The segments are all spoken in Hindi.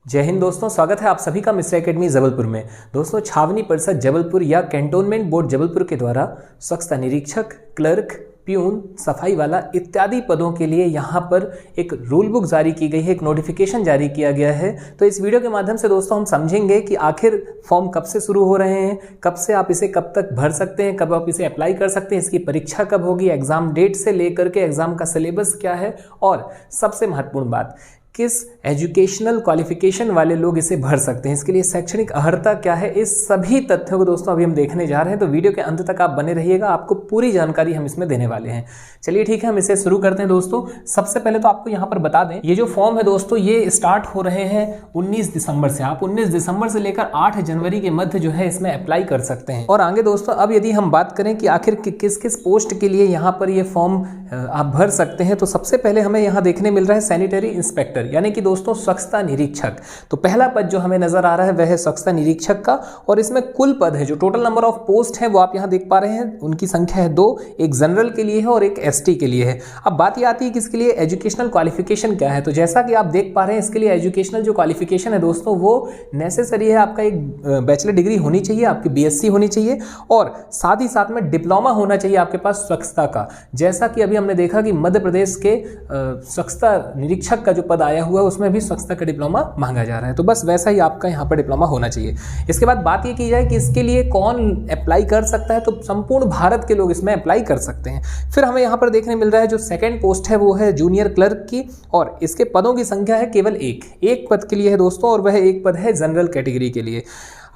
जय हिंद दोस्तों, स्वागत है आप सभी का मिस्टर एकेडमी जबलपुर में। दोस्तों, छावनी परिषद जबलपुर या कैंटोनमेंट बोर्ड जबलपुर के द्वारा स्वच्छता निरीक्षक, क्लर्क, प्यून, सफाई वाला इत्यादि पदों के लिए यहाँ पर एक रूल बुक जारी की गई है, एक नोटिफिकेशन जारी किया गया है। तो इस वीडियो के माध्यम से दोस्तों हम समझेंगे कि आखिर फॉर्म कब से शुरू हो रहे हैं, कब से आप इसे कब तक भर सकते हैं, कब आप इसे अप्लाई कर सकते हैं, इसकी परीक्षा कब होगी, एग्जाम डेट से लेकर के एग्जाम का सिलेबस क्या है, और सबसे महत्वपूर्ण बात, किस एजुकेशनल क्वालिफिकेशन वाले लोग इसे भर सकते हैं, इसके लिए शैक्षणिक अर्हता क्या है, इस सभी तथ्यों को दोस्तों अभी हम देखने जा रहे हैं। तो वीडियो के अंत तक आप बने रहिएगा, आपको पूरी जानकारी हम इसमें देने वाले हैं। चलिए ठीक है, हम इसे शुरू करते हैं। दोस्तों, सबसे पहले तो आपको यहाँ पर बता दें, ये जो फॉर्म है दोस्तों, ये स्टार्ट हो रहे हैं 19 दिसंबर से। आप 19 दिसंबर से लेकर 8 जनवरी के मध्य जो है इसमें अप्लाई कर सकते हैं। और आगे दोस्तों, अब यदि हम बात करें कि आखिर किस किस पोस्ट के लिए यहाँ पर ये फॉर्म आप भर सकते हैं, तो सबसे पहले हमें यहाँ देखने मिल रहा है सैनिटरी इंस्पेक्टर, यानी कि दोस्तों स्वच्छता निरीक्षक। तो पहला पद जो हमें नजर आ रहा है वह है स्वच्छता निरीक्षक का, और इसमें कुल पद है, जो टोटल नंबर ऑफ पोस्ट है वो आप यहां देख पा रहे हैं, उनकी संख्या है 2। एक जनरल के लिए है और एक एसटी के लिए है। अब बात यह आती है कि इसके लिए एजुकेशनल क्वालिफिकेशन क्या है। तो जैसा कि आप देख पा रहे हैं, इसके लिए एजुकेशनल जो क्वालिफिकेशन है दोस्तों, वो नेसेसरी है। आपका एक बैचलर डिग्री होनी चाहिए, आपकी बीएससी होनी चाहिए, और साथ ही साथ में डिप्लोमा होना चाहिए आपके पास स्वच्छता का। जैसा कि अभी हमने देखा कि मध्य प्रदेश के स्वच्छता निरीक्षक का जो पद आया हुआ है उसमें भी स्वच्छता का डिप्लोमा मांगा जा रहा है। तो बस वैसा ही आपका यहाँ पर डिप्लोमा होना चाहिए। इसके बाद बात ये की जाए कि इसके लिए कौन अप्लाई कर सकता है, तो संपूर्ण भारत के लोग इसमें अप्लाई कर सकते हैं। फिर हमें यहाँ पर देखने मिल रहा है जो सेकंड पोस्ट है वो है जूनियर क्लर्क की, और इसके पदों की संख्या है केवल एक पद के लिए है दोस्तों, और वह एक पद है जनरल कैटेगरी के लिए।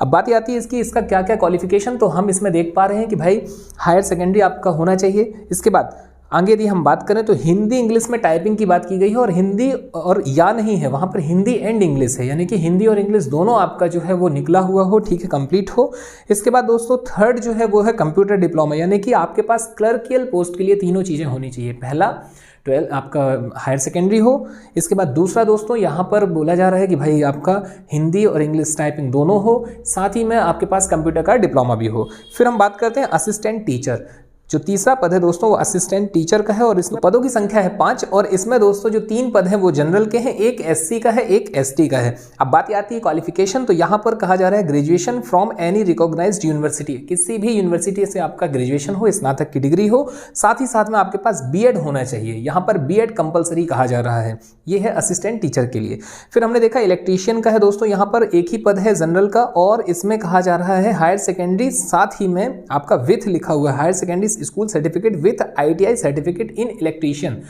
अब बात आती है इसका क्या क्या क्वालिफिकेशन, तो हम इसमें देख पा रहे हैं कि भाई हायर सेकेंडरी आपका होना चाहिए। इसके बाद आगे यदि हम बात करें तो हिंदी इंग्लिश में टाइपिंग की बात की गई है, और हिंदी और या नहीं है, वहाँ पर हिंदी एंड इंग्लिश है, यानी कि हिंदी और इंग्लिश दोनों आपका जो है वो निकला हुआ हो, ठीक है, कंप्लीट हो। इसके बाद दोस्तों थर्ड जो है वो है कंप्यूटर डिप्लोमा, यानी कि आपके पास क्लर्कियल पोस्ट के लिए तीनों चीज़ें होनी चाहिए। पहला 12 आपका हायर सेकेंडरी हो। इसके बाद दूसरा दोस्तों यहाँ पर बोला जा रहा है कि भाई आपका हिंदी और इंग्लिश टाइपिंग दोनों हो, साथ ही में आपके पास कंप्यूटर का डिप्लोमा भी हो। फिर हम बात करते हैं असिस्टेंट टीचर। जो तीसरा पद है दोस्तों वो असिस्टेंट टीचर का है, और इसमें पदों की संख्या है 5, और इसमें दोस्तों जो 3 पद हैं वो जनरल के हैं, एक एससी का है, एक एसटी का है। अब बात आती है क्वालिफिकेशन, तो यहाँ पर कहा जा रहा है graduation from any recognised university, किसी भी यूनिवर्सिटी से आपका ग्रेजुएशन हो, स्नातक की डिग्री हो, साथ ही साथ में आपके पास बीएड होना चाहिए। यहाँ पर बीएड कंपलसरी कहा जा रहा है, ये है असिस्टेंट टीचर के लिए। फिर हमने देखा इलेक्ट्रीशियन का है दोस्तों, यहाँ पर एक ही पद है जनरल का, और इसमें कहा जा रहा है हायर सेकेंडरी, साथ ही में आपका विथ लिखा हुआ है, higher secondary school certificate with ITI certificate in electrician.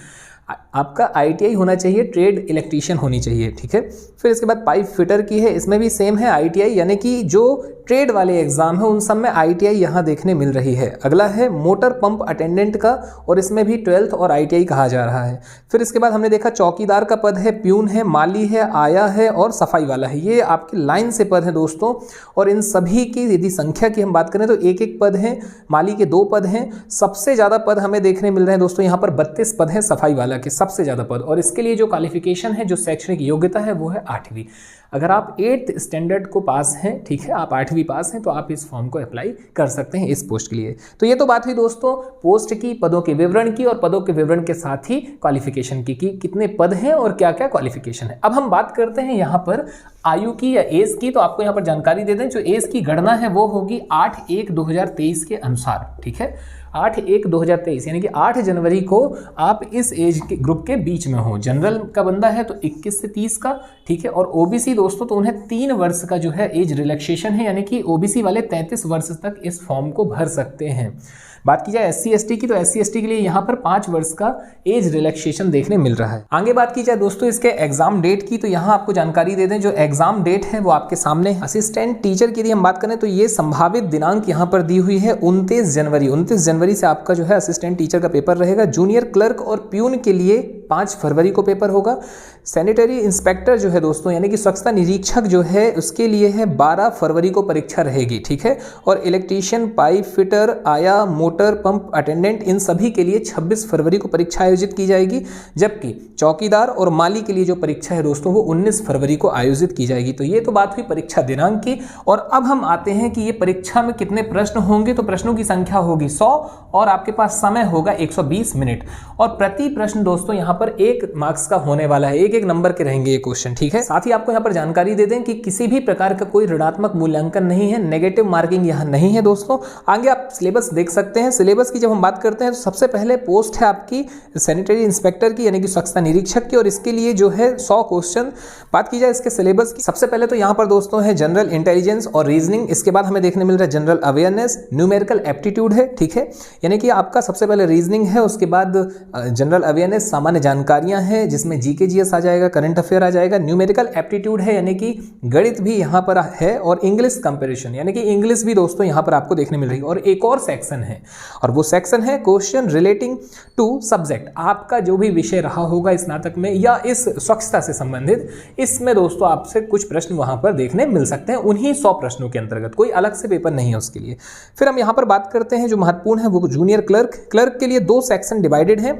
आपका आईटीआई होना चाहिए, ट्रेड इलेक्ट्रीशियन होनी चाहिए, ठीक है। फिर इसके बाद पाइप फिटर की है, इसमें भी सेम है आईटीआई, यानी कि जो ट्रेड वाले एग्जाम है उन सब में आईटीआई यहाँ देखने मिल रही है। अगला है मोटर पंप अटेंडेंट का, और इसमें भी 12th और आईटीआई कहा जा रहा है। फिर इसके बाद हमने देखा चौकीदार का पद है, प्यून है, माली है, आया है, और सफाई वाला है। ये आपकी लाइन से पद है दोस्तों, और इन सभी की यदि संख्या की हम बात करें तो एक पद है, माली के 2 पद हैं। सबसे ज़्यादा पद हमें देखने मिल रहे हैं दोस्तों, यहाँ पर 32 पद है सफाई वाला के, सबसे ज़्यादा पद। और इसके लिए जो क्वालिफिकेशन है, जो शैक्षणिक योग्यता है वो है 8वीं। अगर आप 8th स्टैंडर्ड को पास हैं, ठीक है, आप 8वीं पास हैं, तो आप इस फॉर्म को अप्लाई कर सकते हैं इस पोस्ट के लिए। तो ये तो बात हुई दोस्तों पोस्ट की, पदों के विवरण की, और पदों के विवरण के साथ ही क्वालिफिकेशन की कि कितने पद हैं और क्या क्या क्वालिफिकेशन है। अब हम बात करते हैं यहाँ पर आयु की या एज की। तो आपको यहाँ पर जानकारी दे दें, जो एज की गणना है वो होगी 8/1/2023 के अनुसार, ठीक है, 8/1/2023, यानी कि 8 जनवरी को आप इस एज के ग्रुप के बीच में हो। जनरल का बंदा है तो 21 से 30 का, ठीक है, और ओबीसी दोस्तों तो उन्हें 3 वर्ष का जो है एज रिलैक्सेशन है, यानी कि ओबीसी वाले 33 वर्ष तक इस फॉर्म को भर सकते हैं। बात की जाए एससी एसटी की, तो एससी एसटी के लिए यहाँ पर 5 वर्ष का एज रिलैक्सेशन देखने मिल रहा है। आगे बात की जाए दोस्तों इसके एग्जाम डेट की, तो यहाँ आपको जानकारी दे दें, जो एग्जाम डेट है वो आपके सामने। असिस्टेंट टीचर की यदि हम बात करें तो ये संभावित दिनांक यहाँ पर दी हुई है 29 जनवरी से आपका जो है असिस्टेंट टीचर का पेपर रहेगा। जूनियर क्लर्क और प्यून के लिए 5 फरवरी को पेपर होगा। सैनिटरी इंस्पेक्टर जो है दोस्तों, यानी कि स्वच्छता निरीक्षक जो है, उसके लिए है 12 फरवरी को परीक्षा रहेगी, ठीक है। और इलेक्ट्रीशियन, पाइप फिटर, आया, मोटर पंप अटेंडेंट, इन सभी के लिए 26 फरवरी को परीक्षा आयोजित की जाएगी। जबकि चौकीदार और माली के लिए जो परीक्षा है दोस्तों वो 19 फरवरी को आयोजित की जाएगी। तो ये तो बात हुई परीक्षा दिनांक की। और अब हम आते हैं कि ये परीक्षा में कितने प्रश्न होंगे। तो प्रश्नों की संख्या होगी 100, और आपके पास समय होगा 120 मिनट। और प्रति प्रश्न दोस्तों यहाँ पर 1 मार्क्स का होने वाला है, 1 नंबर के रहेंगे ये क्वेश्चन, ठीक है। साथ ही आपको यहाँ पर जानकारी दे दें कि किसी भी प्रकार का कोई ऋणात्मक मूल्यांकन नहीं है, नेगेटिव मार्किंग यहाँ नहीं है दोस्तों। आगे आप सिलेबस देख सकते हैं। सिलेबस की जब हम बात करते हैं तो सबसे पहले पोस्ट है आपकी सैनिटरी इंस्पेक्टर की, यानी कि स्वच्छता निरीक्षक की, और इसके लिए जो है 100 क्वेश्चन। बात की जाए इसके सिलेबस की, सबसे पहले तो यहाँ पर दोस्तों है जनरल इंटेलिजेंस और रीजनिंग, इसके बाद हमें देखने मिल रहा है जनरल अवेयरनेस, न्यूमेरिकल एप्टीट्यूड है, ठीक है, यानी कि आपका सबसे पहले रीजनिंग है, उसके बाद जनरल अवेयरनेस सामान्य जानकारियां हैं जिसमें जीके जीएस आ जाएगा, करंट अफेयर आ जाएगा, न्यूमेरिकल एप्टीट्यूड है यानी कि गणित भी यहाँ पर है, और इंग्लिश कंपैरिजन यानी कि इंग्लिश भी दोस्तों यहाँ पर आपको देखने मिल रही है। और एक और सेक्शन है, और वो सेक्शन है क्वेश्चन रिलेटिंग टू सब्जेक्ट, आपका जो भी विषय रहा होगा स्नातक में या इस स्वच्छता से संबंधित, इसमें दोस्तों आपसे कुछ प्रश्न वहां पर देखने मिल सकते हैं, उन्हीं 100 प्रश्नों के अंतर्गत, कोई अलग से पेपर नहीं है उसके लिए। फिर हम यहाँ पर बात करते हैं जो महत्वपूर्ण है वो जूनियर क्लर्क के लिए 2 सेक्शन डिवाइडेड है।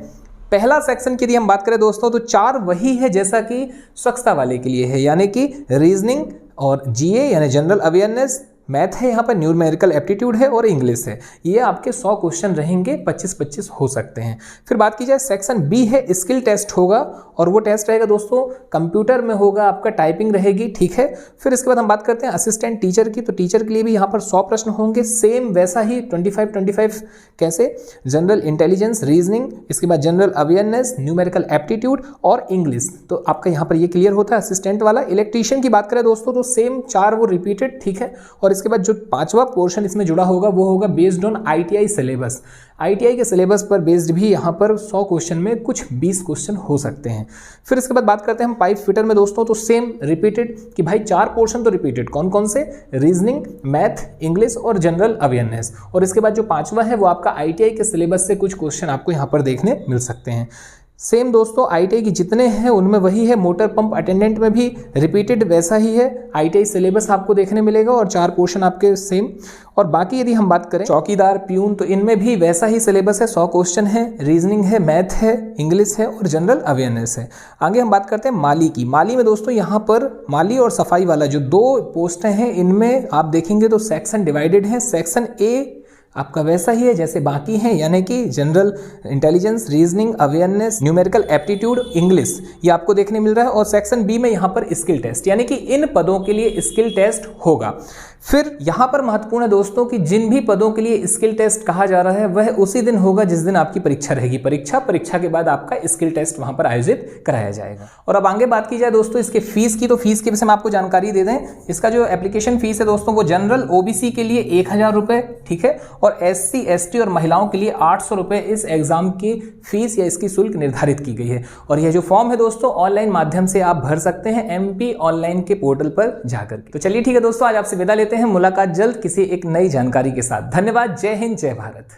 पहला सेक्शन की यदि हम बात करें दोस्तों तो 4 वही है जैसा कि स्वच्छता वाले के लिए है, यानी कि रीजनिंग और जीए यानी जनरल अवेयरनेस, मैथ है, यहाँ पर न्यूमेरिकल एप्टीट्यूड है और इंग्लिश है। ये आपके 100 क्वेश्चन रहेंगे, 25-25 हो सकते हैं। फिर बात की जाए सेक्शन बी है स्किल टेस्ट होगा, और वो टेस्ट रहेगा दोस्तों कंप्यूटर में होगा, आपका टाइपिंग रहेगी, ठीक है। फिर इसके बाद हम बात करते हैं असिस्टेंट टीचर की, तो टीचर के लिए भी यहाँ पर 100 प्रश्न होंगे, सेम वैसा ही 25-25 कैसे, जनरल इंटेलिजेंस, रीजनिंग, इसके बाद जनरल अवेयरनेस, न्यूमेरिकल एप्टीट्यूड और इंग्लिश। तो आपका यहाँ पर ये क्लियर होता है असिस्टेंट वाला। इलेक्ट्रीशियन की बात करें दोस्तों तो सेम 4 वो रिपीटेड, ठीक है। और इसके बाद जो 5वां पोर्शन इसमें जुड़ा होगा वो होगा based on ITI syllabus. ITI के सिलेबस पर बेस्ड भी यहाँ पर 100 क्वेश्चन में कुछ 20 क्वेश्चन हो सकते हैं। फिर इसके बाद बात करते हैं हम पाइप फिटर में दोस्तों, तो सेम रिपीटेड कि भाई 4 पोर्शन तो रिपीटेड, कौन कौन से, रीजनिंग, मैथ, इंग्लिश और जनरल अवेयरनेस। और इसके बाद जो 5वां है वो आपका आईटीआई के सिलेबस से कुछ क्वेश्चन आपको यहाँ पर देखने मिल सकते हैं। सेम दोस्तों आईटीआई की जितने हैं उनमें वही है, मोटर पंप अटेंडेंट में भी रिपीटेड वैसा ही है, आईटीआई सिलेबस आपको देखने मिलेगा और 4 पोर्शन आपके सेम। और बाकी यदि हम बात करें चौकीदार, प्यून, तो इनमें भी वैसा ही सिलेबस है, 100 क्वेश्चन है, रीजनिंग है, मैथ है, इंग्लिश है और जनरल अवेयरनेस है। आगे हम बात करते हैं माली की। माली में दोस्तों यहाँ पर माली और सफाई वाला जो 2 पोस्टें हैं, इनमें आप देखेंगे तो सेक्शन डिवाइडेड है। सेक्शन ए आपका वैसा ही है जैसे बाकी हैं, यानी कि general intelligence, reasoning, awareness, numerical aptitude, English, ये आपको देखने मिल रहा है। और सेक्शन बी में यहाँ पर स्किल टेस्ट, यानी कि इन पदों के लिए स्किल टेस्ट होगा। फिर यहाँ पर महत्वपूर्ण है दोस्तों कि जिन भी पदों के लिए स्किल टेस्ट कहा जा रहा है वह उसी दिन होगा जिस दिन आपकी परीक्षा रहेगी। परीक्षा के बाद आपका स्किल टेस्ट वहां पर आयोजित कराया जाएगा। और अब आगे बात की जाए दोस्तों इसके फीस की, तो फीस के विषय में आपको जानकारी दे दें। इसका जो एप्लीकेशन फीस है दोस्तों वो जनरल ओबीसी के लिए 1000 रुपए, ठीक है, और SC ST और महिलाओं के लिए 800 रुपए इस एग्जाम की फीस या इसकी शुल्क निर्धारित की गई है। और यह जो फॉर्म है दोस्तों ऑनलाइन माध्यम से आप भर सकते हैं MP ऑनलाइन के पोर्टल पर जाकर। तो चलिए ठीक है दोस्तों, आज आपसे विदा लेते हैं। मुलाकात जल्द किसी एक नई जानकारी के साथ। धन्यवाद। जय हिंद, जय भारत।